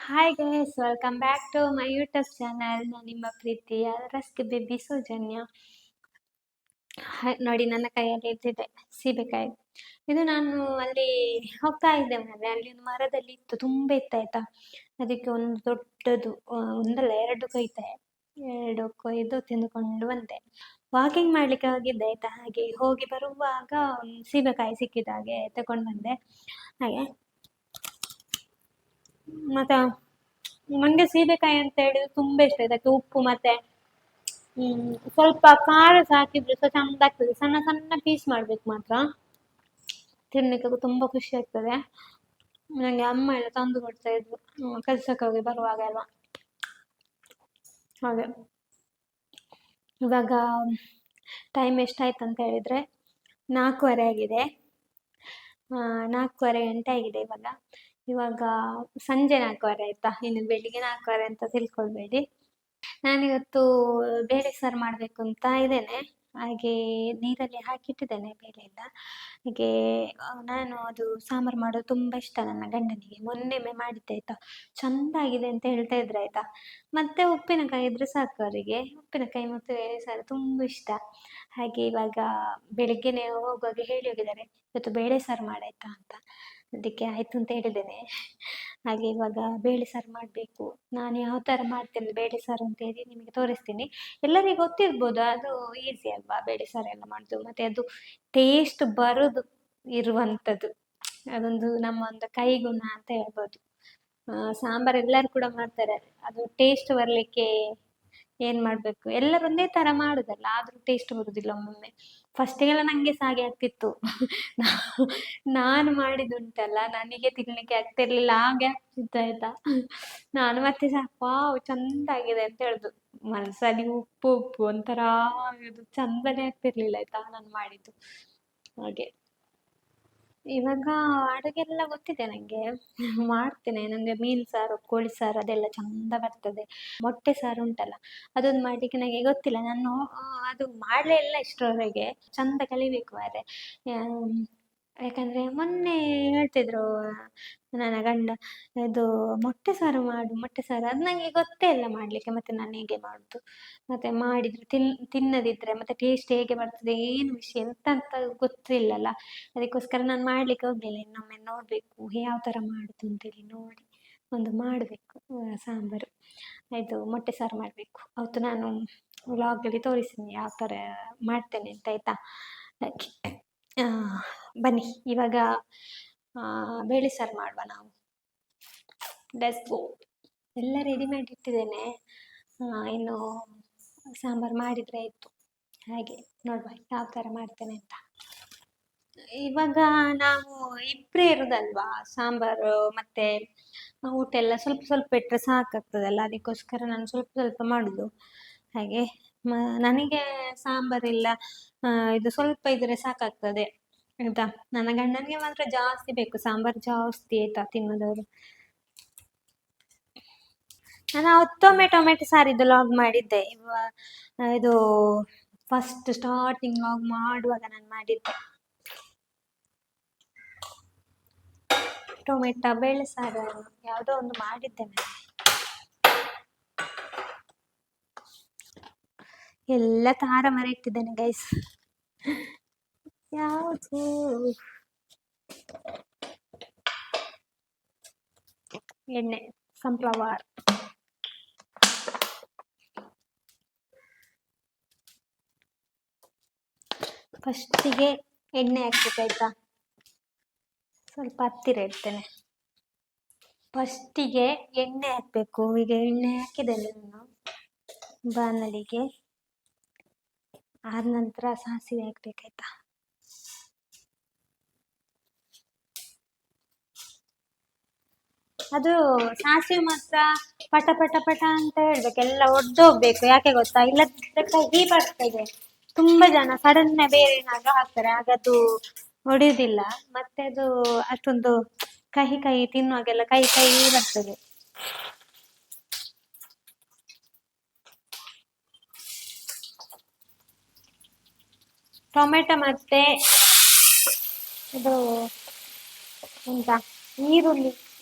Hi guys, welcome back to my YouTube channel. ನಾನು ನಿಮ್ಮ ಪ್ರೀತಿಯ ರಸ್ಕ್ ಬೇಬಿ ಸೌಜನ್ಯ. ನೋಡಿ, ನನ್ನ ಕೈಯಲ್ಲಿ ಇದ್ದಿದೆ ಸೀಬೆಕಾಯಿ. ಇದು ನಾನು ಅಲ್ಲಿ ಹೋಗ್ತಾ ಇದ್ದೆ ಮನೆ, ಅಲ್ಲಿ ಒಂದು ಮರದಲ್ಲಿ ಇತ್ತು, ತುಂಬ ಇತ್ತು ಆಯ್ತಾ. ಅದಕ್ಕೆ ಒಂದು ದೊಡ್ಡದು ಒಂದಲ್ಲ ಎರಡು ಕೊಯ್ತೆ, ಎರಡು ಕೊಯ್ದು ತಿಂದುಕೊಂಡು ಬಂದೆ. ವಾಕಿಂಗ್ ಮಾಡ್ಲಿಕ್ಕೆ ಹೋಗಿದ್ದೆ ಆಯ್ತಾ. ಹಾಗೆ ಹೋಗಿ ಬರುವಾಗ ಒಂದು ಸೀಬೆಕಾಯಿ ಸಿಕ್ಕಿದ ಹಾಗೆ ತಗೊಂಡು ಬಂದೆ. ಹಾಗೆ ಮತ್ತೆ ನಂಗೆ ಸೀಬೆಕಾಯಿ ಅಂತ ಹೇಳಿದ್ರೆ ತುಂಬಾ ಇಷ್ಟ. ಇದಕ್ಕೆ ಉಪ್ಪು ಮತ್ತೆ ಸ್ವಲ್ಪ ಖಾರ ಹಾಕಿದ್ರೆ ಸಹ ಚಂದ ಆಗ್ತದೆ. ಸಣ್ಣ ಸಣ್ಣ ಪೀಸ್ ಮಾಡ್ಬೇಕು ಮಾತ್ರ, ತಿನ್ಲಿಕ್ಕೆ ತುಂಬಾ ಖುಷಿ ಆಗ್ತದೆ. ನಂಗೆ ಅಮ್ಮ ಎಲ್ಲ ತಂದು ಕೊಡ್ತಾ ಇದ್ರು ಕೆಲ್ಸಕ್ಕೆ ಹೋಗಿ ಬರುವಾಗ ಎಲ್ಲ. ಹಾಗೆ ಇವಾಗ ಟೈಮ್ ಎಷ್ಟಾಯ್ತು ಅಂತ ಹೇಳಿದ್ರೆ 4:15 ಆಗಿದೆ. 4:15 ಗಂಟೆ ಆಗಿದೆ ಇವಾಗ. ಇವಾಗ ಸಂಜೆ 4:15 ಆಯ್ತಾ, ಇನ್ನು ಬೆಳಿಗ್ಗೆ 4:15 ಅಂತ ತಿಳ್ಕೊಳ್ಬೇಡಿ. ನಾನಿವತ್ತು ಬೇಳೆ ಸಾರು ಮಾಡಬೇಕು ಅಂತ ಇದ್ದೇನೆ. ಹಾಗೆ ನೀರಲ್ಲಿ ಹಾಕಿಟ್ಟಿದ್ದೇನೆ ಬೇಳೆ ಎಲ್ಲ. ಹಾಗೆ ನಾನು ಅದು ಸಾಂಬಾರು ಮಾಡೋದು ತುಂಬ ಇಷ್ಟ ನನ್ನ ಗಂಡನಿಗೆ. ಮೊನ್ನೆಮೆ ಮಾಡಿದ್ದೆ ಆಯ್ತಾ, ಚಂದ ಆಗಿದೆ ಅಂತ ಹೇಳ್ತಾ ಇದ್ರು ಆಯ್ತಾ. ಮತ್ತೆ ಉಪ್ಪಿನಕಾಯಿ ಇದ್ರೆ ಸಾಕು ಅವರಿಗೆ. ಉಪ್ಪಿನಕಾಯಿ ಮತ್ತು ಬೇಳೆ ಸಾರು ತುಂಬ ಇಷ್ಟ. ಹಾಗೆ ಇವಾಗ ಬೆಳಗ್ಗೆನೆ ಹೋಗುವಾಗ ಹೇಳಿ ಹೋಗಿದ್ದಾರೆ, ಇವತ್ತು ಬೇಳೆ ಸಾರು ಮಾಡಾಯ್ತಾ ಅಂತ. ಅದಕ್ಕೆ ಆಯ್ತು ಅಂತ ಹೇಳಿದ್ದೇನೆ. ಹಾಗೆ ಇವಾಗ ಬೇಳೆ ಸಾರು ಮಾಡಬೇಕು. ನಾನು ಯಾವ ಥರ ಮಾಡ್ತೇನೆ ಬೇಳೆ ಸಾರು ಅಂತ ಹೇಳಿ ನಿಮಗೆ ತೋರಿಸ್ತೀನಿ. ಎಲ್ಲರಿಗೂ ಗೊತ್ತಿರ್ಬೋದು, ಅದು ಈಸಿ ಅಲ್ವಾ ಬೇಳೆ ಸಾರು ಎಲ್ಲ ಮಾಡೋದು. ಮತ್ತು ಅದು ಟೇಸ್ಟ್ ಬರೋದು ಇರುವಂಥದ್ದು, ಅದೊಂದು ನಮ್ಮ ಒಂದು ಕೈಗುಣ ಅಂತ ಹೇಳ್ಬೋದು. ಸಾಂಬಾರು ಎಲ್ಲರೂ ಕೂಡ ಮಾಡ್ತಾರೆ, ಅದು ಟೇಸ್ಟ್ ಬರಲಿಕ್ಕೆ ಏನು ಮಾಡಬೇಕು, ಎಲ್ಲರೂ ಒಂದೇ ಥರ ಮಾಡೋದಲ್ಲ, ಆದರೂ ಟೇಸ್ಟ್ ಬರೋದಿಲ್ಲ ಒಮ್ಮೊಮ್ಮೆ. ಫಸ್ಟಿಗೆಲ್ಲ ನನಗೆ ಸಹ ಹಾಗೆ ಆಗ್ತಿತ್ತು. ನಾನು ಮಾಡಿದುಂಟಲ್ಲ, ನನಗೆ ತಿನ್ನಲಿಕ್ಕೆ ಆಗ್ತಿರ್ಲಿಲ್ಲ, ಹಾಗೆ ಆಗ್ತಿತ್ತು ಆಯ್ತಾ. ನಾನು ಮತ್ತೆ ಸಹ ವಾವ್ ಚಂದ ಆಗಿದೆ ಅಂತ ಹೇಳುದು. ಮನಸ್ಸಲ್ಲಿ ಉಪ್ಪು ಉಪ್ಪು ಒಂಥರ ಇದು ಚಂದನೇ ಆಗ್ತಿರ್ಲಿಲ್ಲ ಆಯ್ತಾ ನಾನು ಮಾಡಿದ್ದು. ಹಾಗೆ ಇವಾಗ ಅಡುಗೆ ಎಲ್ಲ ಗೊತ್ತಿದೆ ನನಗೆ, ಮಾಡ್ತೇನೆ. ನನಗೆ ಮೀನು ಸಾರು, ಕೋಳಿ ಸಾರು ಅದೆಲ್ಲ ಚಂದ ಬರ್ತದೆ. ಮೊಟ್ಟೆ ಸಾರು ಉಂಟಲ್ಲ, ಅದೊಂದು ಮಾಡಲಿಕ್ಕೆ ನನಗೆ ಗೊತ್ತಿಲ್ಲ. ನಾನು ಅದು ಮಾಡಲೇ ಇಲ್ಲ ಇಷ್ಟರವರೆಗೆ. ಚಂದ ಕಲಿಬೇಕು ಮಾರೆ. ಯಾಕಂದರೆ ಮೊನ್ನೆ ಹೇಳ್ತಿದ್ರು ನನ್ನ ಗಂಡ, ಇದು ಮೊಟ್ಟೆ ಸಾರು ಮಾಡು, ಮೊಟ್ಟೆ ಸಾರು. ಅದು ನನಗೆ ಗೊತ್ತೇ ಇಲ್ಲ ಮಾಡಲಿಕ್ಕೆ. ಮತ್ತು ನಾನು ಹೇಗೆ ಮಾಡೋದು, ಮತ್ತು ಮಾಡಿದರೆ ತಿನ್ನದಿದ್ದರೆ ಮತ್ತು ಟೇಸ್ಟ್ ಹೇಗೆ ಬರ್ತದೆ, ಏನು ವಿಷಯ ಎಂತ ಅಂತ ಗೊತ್ತಿಲ್ಲಲ್ಲ. ಅದಕ್ಕೋಸ್ಕರ ನಾನು ಮಾಡಲಿಕ್ಕೆ ಹೋಗಲಿಲ್ಲ. ಇನ್ನೊಮ್ಮೆ ನೋಡಬೇಕು ಯಾವ ಥರ ಮಾಡೋದು ಅಂತೇಳಿ ನೋಡಿ ಒಂದು ಮಾಡಬೇಕು ಸಾಂಬಾರು. ಇದು ಮೊಟ್ಟೆ ಸಾರು ಮಾಡಬೇಕು. ಅವತ್ತು ನಾನು ವ್ಲಾಗಲ್ಲಿ ತೋರಿಸ್ತೀನಿ ಯಾವ ಥರ ಮಾಡ್ತೇನೆ ಅಂತ ಆಯಿತಾ. ಬನ್ನಿ ಇವಾಗ ಬೇಳೆ ಸಾರು ಮಾಡುವ ನಾವು. Let's go. ಎಲ್ಲ ರೆಡಿ ಮಾಡಿ ಇಟ್ಟಿದ್ದೇನೆ, ಇನ್ನು ಸಾಂಬಾರು ಮಾಡಿದರೆ ಆಯಿತು. ಹಾಗೆ ನೋಡುವ ಯಾವ ಥರ ಮಾಡ್ತೇನೆ ಅಂತ. ಇವಾಗ ನಾವು ಇಬ್ಬರೇ ಇರೋದಲ್ವಾ, ಸಾಂಬಾರು ಮತ್ತು ಊಟ ಎಲ್ಲ ಸ್ವಲ್ಪ ಸ್ವಲ್ಪ ಇಟ್ಟರೆ ಸಾಕಾಗ್ತದಲ್ಲ. ಅದಕ್ಕೋಸ್ಕರ ನಾನು ಸ್ವಲ್ಪ ಸ್ವಲ್ಪ ಮಾಡೋದು. ಹಾಗೆ ನನಗೆ ಸಾಂಬಾರಿಲ್ಲ, ಇದು ಸ್ವಲ್ಪ ಇದ್ದರೆ ಸಾಕಾಗ್ತದೆ ಆಯಿತಾ. ನನ್ನ ಗಂಡನಿಗೆ ಮಾತ್ರ ಜಾಸ್ತಿ ಬೇಕು, ಸಾಂಬಾರು ಜಾಸ್ತಿ ಆಯಿತಾ ತಿನ್ನೋದವರು. ನಾನು ಅವತ್ತೊಮ್ಮೆ ಟೊಮೆಟೊ ಸಾರಿದ್ದು ಲಾಗ್ ಮಾಡಿದ್ದೆ. ಇದು ಫಸ್ಟ್ ಸ್ಟಾರ್ಟಿಂಗ್ ಲಾಗ್ ಮಾಡುವಾಗ ನಾನು ಮಾಡಿದ್ದೆ ಟೊಮೆಟೊ ಬೇಳೆ ಸಾರು, ಯಾವುದೋ ಒಂದು ಮಾಡಿದ್ದೆ ನಾನು. ಎಲ್ಲ ತಾರಮರ ಇಟ್ಟಿದ್ದೇನೆ ಗೈಸ್. ಯಾವುದು ಎಣ್ಣೆ, ಸನ್ಫ್ಲವರ್. ಫಸ್ಟಿಗೆ ಎಣ್ಣೆ ಹಾಕ್ಬೇಕಾಯ್ತಾ. ಸ್ವಲ್ಪ ಹತ್ತಿರ ಇಡ್ತೇನೆ. ಫಸ್ಟಿಗೆ ಎಣ್ಣೆ ಹಾಕಬೇಕು. ಈಗ ಎಣ್ಣೆ ಹಾಕಿದ್ದೇನೆ ನಾನು ಬಾಣಲಿಗೆ. ಆದ ನಂತರ ಸಾಸಿವೆ ಹಾಕ್ಬೇಕಾಯ್ತಾ. ಅದು ಸಾಸಿವೆ ಮಾತ್ರ ಪಟ ಪಟ ಪಟ ಅಂತ ಹೇಳ್ಬೇಕು, ಎಲ್ಲ ಒಡ್ದೋಗ್ಬೇಕು. ಯಾಕೆ ಗೊತ್ತಾ, ಇಲ್ಲದಿದ್ರೆ ಕಹಿ ಬರ್ತದೆ. ತುಂಬಾ ಜನ ಸಡನ್ ಬೇರೆ ಏನಾದ್ರು ಹಾಕ್ತಾರೆ, ಆಗ ಅದು ಹೊಡೆಯುದಿಲ್ಲ. ಮತ್ತೆ ಅದು ಅಷ್ಟೊಂದು ಕಹಿ ಕಹಿ ತಿನ್ನುವಾಗೆಲ್ಲ ಕಹಿ ಕಹಿ ಬರ್ತದೆ. ಟೊಮೆಟೊ ಮತ್ತೆ ಇದು ಎಂತ ಈರುಳ್ಳಿ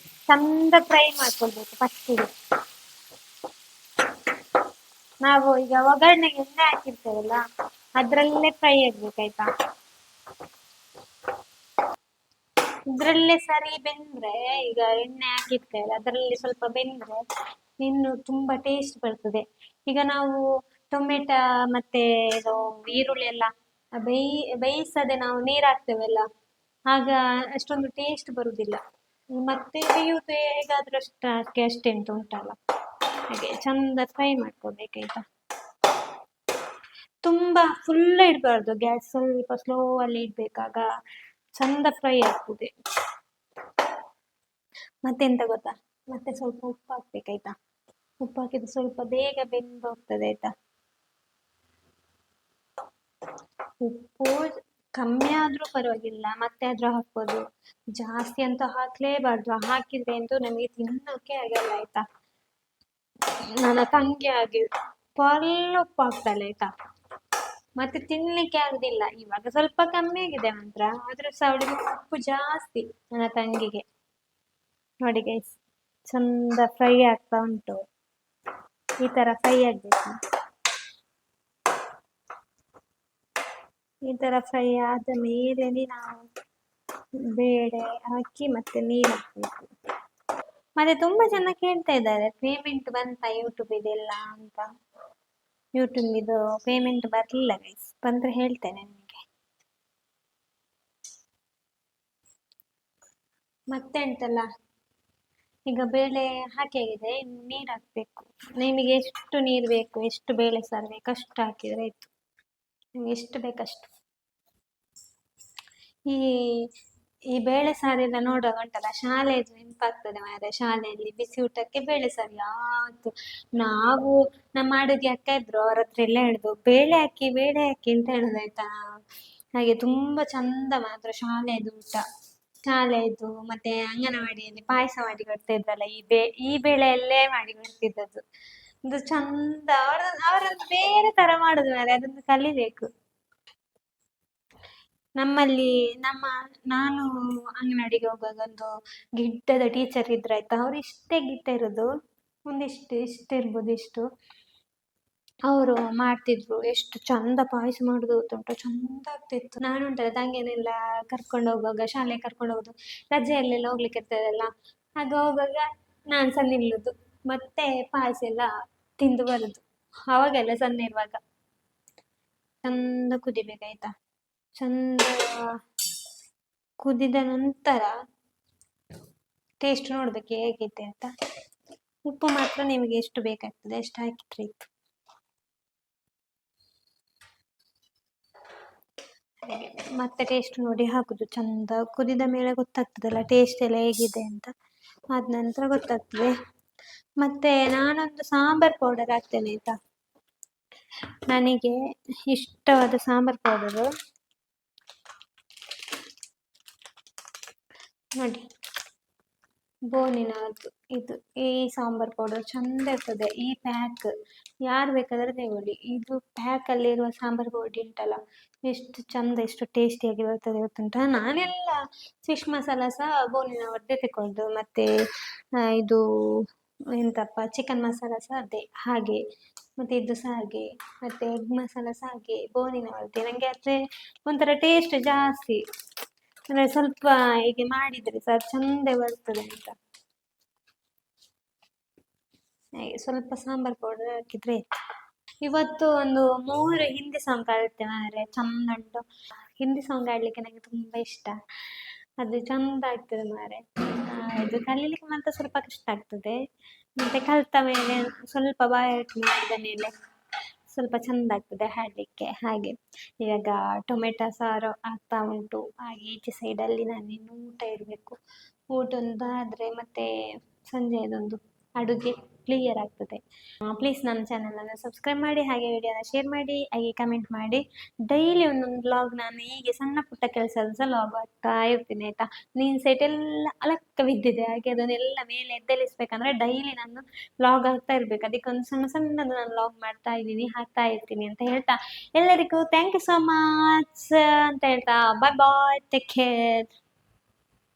ಚಂದ ಫ್ರೈ ಮಾಡ್ಕೊಳ್ಬೇಕು ಫಸ್ಟಿಗೆ. ನಾವು ಈಗ ಒಗ್ಗರಣೆಗೆ ಎಣ್ಣೆ ಹಾಕಿರ್ತೇವಲ್ಲ, ಅದ್ರಲ್ಲೇ ಫ್ರೈ ಆಗ್ಬೇಕಾಯ್ತಾ. ಇದ್ರಲ್ಲೇ ಸರಿ ಬೆಂದ್ರೆ, ಈಗ ಎಣ್ಣೆ ಹಾಕಿರ್ತೇವೆ ಅದರಲ್ಲಿ ಸ್ವಲ್ಪ ಬೆಂದ್ರೆ ಇನ್ನು ತುಂಬಾ ಟೇಸ್ಟ್ ಬರ್ತದೆ. ಈಗ ನಾವು ಟೊಮೆಟೊ ಮತ್ತೆ ಇದು ಈರುಳ್ಳಿ ಎಲ್ಲ ಬೇಯಿಸದೆ ನಾವು ನೀರು ಹಾಕ್ತೇವಲ್ಲ, ಆಗ ಅಷ್ಟೊಂದು ಟೇಸ್ಟ್ ಬರುದಿಲ್ಲ. ಮತ್ತೆ ಬೇಯುವುದು ಹೇಗಾದ್ರೂ ಅಷ್ಟೇ ಅಂತ ಉಂಟಲ್ಲ, ಹಾಗೆ ಚಂದ ಫ್ರೈ ಮಾಡ್ಕೋಬೇಕಾಯ್ತಾ. ತುಂಬಾ ಫುಲ್ ಇಡಬಾರ್ದು, ಗ್ಯಾಸ್ ಸ್ವಲ್ಪ ಸ್ಲೋ ಅಲ್ಲಿ ಇಡ್ಬೇಕಾಗ ಚಂದ ಫ್ರೈ ಆಗ್ತದೆ. ಮತ್ತೆಂತ ಗೊತ್ತಾ, ಮತ್ತೆ ಸ್ವಲ್ಪ ಉಪ್ಪು ಹಾಕ್ಬೇಕಾಯ್ತಾ. ಉಪ್ಪು ಹಾಕಿದ್ರೆ ಸ್ವಲ್ಪ ಬೇಗ ಬೆಂದು ಹೋಗ್ತದೆ ಆಯ್ತಾ. ಉಪ್ಪು ಕಮ್ಮಿ ಆದ್ರೂ ಪರವಾಗಿಲ್ಲ, ಮತ್ತೆ ಆದ್ರೂ ಹಾಕ್ಬೋದು. ಜಾಸ್ತಿ ಅಂತ ಹಾಕ್ಲೇಬಾರ್ದು, ಹಾಕಿದ್ರೆ ಅಂತೂ ನಮಗೆ ತಿನ್ನೋಕೆ ಆಗಲ್ಲ ಆಯ್ತಾ. ನನ್ನ ತಂಗಿ ಆಗಿ ಫುಲ್ ಉಪ್ಪು ಹಾಕ್ತಾಳೆ ಆಯ್ತಾ, ಮತ್ತೆ ತಿನ್ಲಿಕ್ಕೆ ಆಗುದಿಲ್ಲ. ಇವಾಗ ಸ್ವಲ್ಪ ಕಮ್ಮಿ ಆಗಿದೆ ಮಾತ್ರ, ಆದ್ರೂ ಸಹ ಅವಳಿಗೆ ಉಪ್ಪು ಜಾಸ್ತಿ ನನ್ನ ತಂಗಿಗೆ. ನೋಡಿ ಗೈಸ್, ಚಂದ ಫ್ರೈ ಆಗ್ತಾ ಉಂಟು. ಈ ತರ ಫ್ರೈ ಆಗ್ಬೇಕು. ಈ ತರ ಫ್ರೈ ಆದ ಮೇಲೆ ನಾವು ಬೇಳೆ ಹಾಕಿ ಮತ್ತೆ ನೀರು ಹಾಕ್ಬೇಕು. ಮತ್ತೆ ತುಂಬಾ ಜನ ಕೇಳ್ತಾ ಇದ್ದಾರೆ, ಪೇಮೆಂಟ್ ಬಂತಾ ಯೂಟ್ಯೂಬ್ ಇದೆಲ್ಲ ಅಂತ. ಯೂಟ್ಯೂಬ್ ಇದು ಪೇಮೆಂಟ್ ಬರ್ಲಿಲ್ಲ ಗೈಸ್, ಬಂದ್ರೆ ಹೇಳ್ತೇನೆ ನಿಮಗೆ. ಮತ್ತೆ ಉಂಟಲ್ಲ, ಈಗ ಬೇಳೆ ಹಾಕಿ ಆಗಿದೆ, ಇನ್ನು ನೀರು ಹಾಕ್ಬೇಕು. ನಿಮಗೆ ಎಷ್ಟು ನೀರು ಬೇಕು, ಎಷ್ಟು ಬೇಳೆ ಸಾರು ಬೇಕು ಅಷ್ಟು ಹಾಕಿದ್ರೆ ಆಯ್ತು. ನಿಮ್ಗೆ ಎಷ್ಟು ಬೇಕಷ್ಟು. ಈ ಬೇಳೆ ಸಾರೆಲ್ಲ ನೋಡುವಾಗ ಉಂಟಲ್ಲ, ಶಾಲೆದು ನೆನಪಾಗ್ತದೆ ಮಾರ್ರೆ. ಶಾಲೆಯಲ್ಲಿ ಬಿಸಿ ಊಟಕ್ಕೆ ಬೇಳೆ ಸಾರು ಯಾವತ್ತು ನಾವು ನಮ್ಮ ಅಡುಗೆ ಅಕ್ಕ ಇದ್ರು, ಅವ್ರ ಹತ್ರ ಎಲ್ಲ ಹೇಳುದು ಬೇಳೆ ಹಾಕಿ ಅಂತ ಹೇಳುದಾಯ್ತಾ. ಹಾಗೆ ತುಂಬಾ ಚಂದ ಮಾತ್ರ ಶಾಲೆದು ಊಟ. ಶಾಲೆದು ಮತ್ತೆ ಅಂಗನವಾಡಿಯಲ್ಲಿ ಪಾಯಸ ಮಾಡಿ ಕೊಡ್ತಾ ಇದ್ರಲ್ಲ, ಈ ಬೇಳೆಯಲ್ಲೇ ಮಾಡಿ ಕೊಡ್ತಿದ್ದದ್ದು. ಒಂದು ಚಂದ, ಅವರದ್ದು ಬೇರೆ ತರ ಮಾಡುದು ಮಾರ್ರೆ, ಅದನ್ನು ಕಲಿಬೇಕು. ನಮ್ಮಲ್ಲಿ ನಾನು ಅಂಗನವಾಡಿಗೆ ಹೋಗುವಾಗ ಒಂದು ಗಿಡ್ಡದ ಟೀಚರ್ ಇದ್ರಾಯ್ತಾ, ಅವ್ರು ಇಷ್ಟೇ ಗಿಡ್ಡ ಇರೋದು, ಇಷ್ಟ ಇರ್ಬೋದು ಇಷ್ಟು. ಅವರು ಮಾಡ್ತಿದ್ರು, ಎಷ್ಟು ಚಂದ ಪಾಯಸ ಮಾಡುದು ಗೊತ್ತುಂಟು, ಚಂದ ಆಗ್ತಿತ್ತು. ನಾನು ಉಂಟಲ್ಲ ತಂಗಿಯನ್ನೆಲ್ಲ ಕರ್ಕೊಂಡು ಹೋಗುವಾಗ, ಶಾಲೆ ಕರ್ಕೊಂಡು ಹೋಗುದು, ರಜೆಯಲ್ಲೆಲ್ಲ ಹೋಗ್ಲಿಕ್ಕೆ ಇರ್ತದಲ್ಲ, ಆಗ ಹೋಗುವಾಗ ನಾನು ಸಹ ನಿಲ್ಲುದು, ಮತ್ತೆ ಪಾಯಸ ಎಲ್ಲ ತಿಂದು ಬರುದು. ಅವಾಗೆಲ್ಲ ಸಣ್ಣ ಇರುವಾಗ ಚಂದ ಕುದಿಬೇಕಾಯ್ತಾ. ಚಂದ ಕುದಿದ ನಂತರ ಟೇಸ್ಟ್ ನೋಡ್ಬೇಕು ಹೇಗೈತೆ ಅಂತ. ಉಪ್ಪು ಮಾತ್ರ ನಿಮಗೆ ಎಷ್ಟು ಬೇಕಾಗ್ತದೆ ಅಷ್ಟು ಹಾಕಿದ್ರೆ ಇತ್ತು. ಮತ್ತೆ ಟೇಸ್ಟ್ ನೋಡಿ ಹಾಕುದು. ಚಂದ ಕುದಿದ ಮೇಲೆ ಗೊತ್ತಾಗ್ತದಲ್ಲ ಟೇಸ್ಟ್ ಎಲ್ಲ ಹೇಗಿದೆ ಅಂತ, ಆದ ನಂತರ ಗೊತ್ತಾಗ್ತದೆ. ಮತ್ತೆ ನಾನೊಂದು ಸಾಂಬಾರ್ ಪೌಡರ್ ಹಾಕ್ತೇನೆ ಆಯ್ತಾ. ನನಗೆ ಇಷ್ಟವಾದ ಸಾಂಬಾರ್ ಪೌಡರು ನೋಡಿ, ಬೋನಿನದ್ದು ಇದು. ಈ ಸಾಂಬಾರ್ ಪೌಡರ್ ಚಂದ ಇರ್ತದೆ. ಈ ಪ್ಯಾಕ್ ಯಾರು ಬೇಕಾದ್ರೆ ತಗೊಳ್ಳಿ. ಇದು ಪ್ಯಾಕಲ್ಲಿರುವ ಸಾಂಬಾರ್ ಪೌಡಿ ಉಂಟಲ್ಲ, ಎಷ್ಟು ಚಂದ, ಎಷ್ಟು ಟೇಸ್ಟಿಯಾಗಿ ಬರ್ತದೆ ಗೊತ್ತುಂಟ. ನಾನೆಲ್ಲ ಫಿಶ್ ಮಸಾಲ ಸಹ ಬೋನಿನವರದ್ದೇ ತಗೊಳ್ದು, ಮತ್ತೆ ಇದು ಎಂತಪ್ಪ ಚಿಕನ್ ಮಸಾಲ ಸಹ ಅದೇ ಹಾಗೆ, ಮತ್ತೆ ಇದು ಸಹ ಹಾಗೆ, ಮತ್ತೆ ಎಗ್ ಮಸಾಲ ಸಹ ಹಾಗೆ ಬೋನಿನವರದ್ದೇ. ನನಗೆ ಆದರೆ ಒಂಥರ ಟೇಸ್ಟ್ ಜಾಸ್ತಿ, ಅಂದರೆ ಸ್ವಲ್ಪ ಹೀಗೆ ಮಾಡಿದರೆ ಸಹ ಚಂದ ಬರ್ತದೆ ಅಂತ. ಹಾಗೆ ಸ್ವಲ್ಪ ಸಾಂಬಾರ್ ಪೌಡರ್ ಹಾಕಿದ್ರೆ ಆಯ್ತು. ಇವತ್ತು ಒಂದು 3 ಹಿಂದಿ ಸಾಂಗ್ ಆಡುತ್ತೆ ಮಾರೆ, ಚಂದ ಉಂಟು. ಹಿಂದಿ ಸಾಂಗ್ ಆಡ್ಲಿಕ್ಕೆ ನನಗೆ ತುಂಬಾ ಇಷ್ಟ, ಅದು ಚಂದ ಆಗ್ತದೆ ಮಾರೆ. ಇದು ಕಲೀಲಿಕ್ಕೆ ಮಾತ್ರ ಸ್ವಲ್ಪ ಕಷ್ಟ ಆಗ್ತದೆ, ಮತ್ತೆ ಕಲ್ತ ಮೇಲೆ ಸ್ವಲ್ಪ ಬಾಯಾರಿಕೆ ಮಾಡಿದ ಮೇಲೆ ಸ್ವಲ್ಪ ಚಂದ ಆಗ್ತದೆ ಹಾಡಲಿಕ್ಕೆ. ಹಾಗೆ ಇವಾಗ ಟೊಮೆಟೊ ಸಾರು ಆಗ್ತಾ ಉಂಟು, ಹಾಗೆ ಈಚೆ ಸೈಡಲ್ಲಿ ನಾನಿನ್ನು ಊಟ ಇಡಬೇಕು. ಊಟ ಒಂದು ಆದರೆ ಮತ್ತೆ ಸಂಜೆಯದೊಂದು ಅಡುಗೆ ಕ್ಲಿಯರ್ ಆಗ್ತದೆ. ಪ್ಲೀಸ್ ನನ್ನ ಚಾನಲನ್ನು ಸಬ್ಸ್ಕ್ರೈಬ್ ಮಾಡಿ, ಹಾಗೆ ವಿಡಿಯೋನ ಶೇರ್ ಮಾಡಿ, ಹಾಗೆ ಕಮೆಂಟ್ ಮಾಡಿ. ಡೈಲಿ ಒಂದೊಂದು ವ್ಲಾಗ್ ನಾನು ಹೀಗೆ ಸಣ್ಣ ಪುಟ್ಟ ಕೆಲಸದ ಸಹ ವ್ಲಾಗ್ ಆಗ್ತಾ ಇರ್ತೀನಿ ಆಯಿತಾ. ನೀನು ಸೈಟ್ ಎಲ್ಲ ಅಲಕ್ಕ ಬಿದ್ದಿದೆ, ಹಾಗೆ ಅದನ್ನೆಲ್ಲ ಮೇಲೆ ಎದ್ದೇಳಿಸ್ಬೇಕಂದ್ರೆ ಡೈಲಿ ನಾನು ವ್ಲಾಗ್ ಆಗ್ತಾ ಇರಬೇಕು. ಅದಕ್ಕೆ ಒಂದು ಸಣ್ಣ ಸಣ್ಣದು ನಾನು ವ್ಲಾಗ್ ಮಾಡ್ತಾ ಇದ್ದೀನಿ, ಹಾಕ್ತಾ ಇರ್ತೀನಿ ಅಂತ ಹೇಳ್ತಾ ಎಲ್ಲರಿಗೂ ಥ್ಯಾಂಕ್ ಯು ಸೋ ಮಚ್ ಅಂತ ಹೇಳ್ತಾ ಬಾಯ್ ಬಾಯ್, ಟೇಕ್ ಕೇರ್.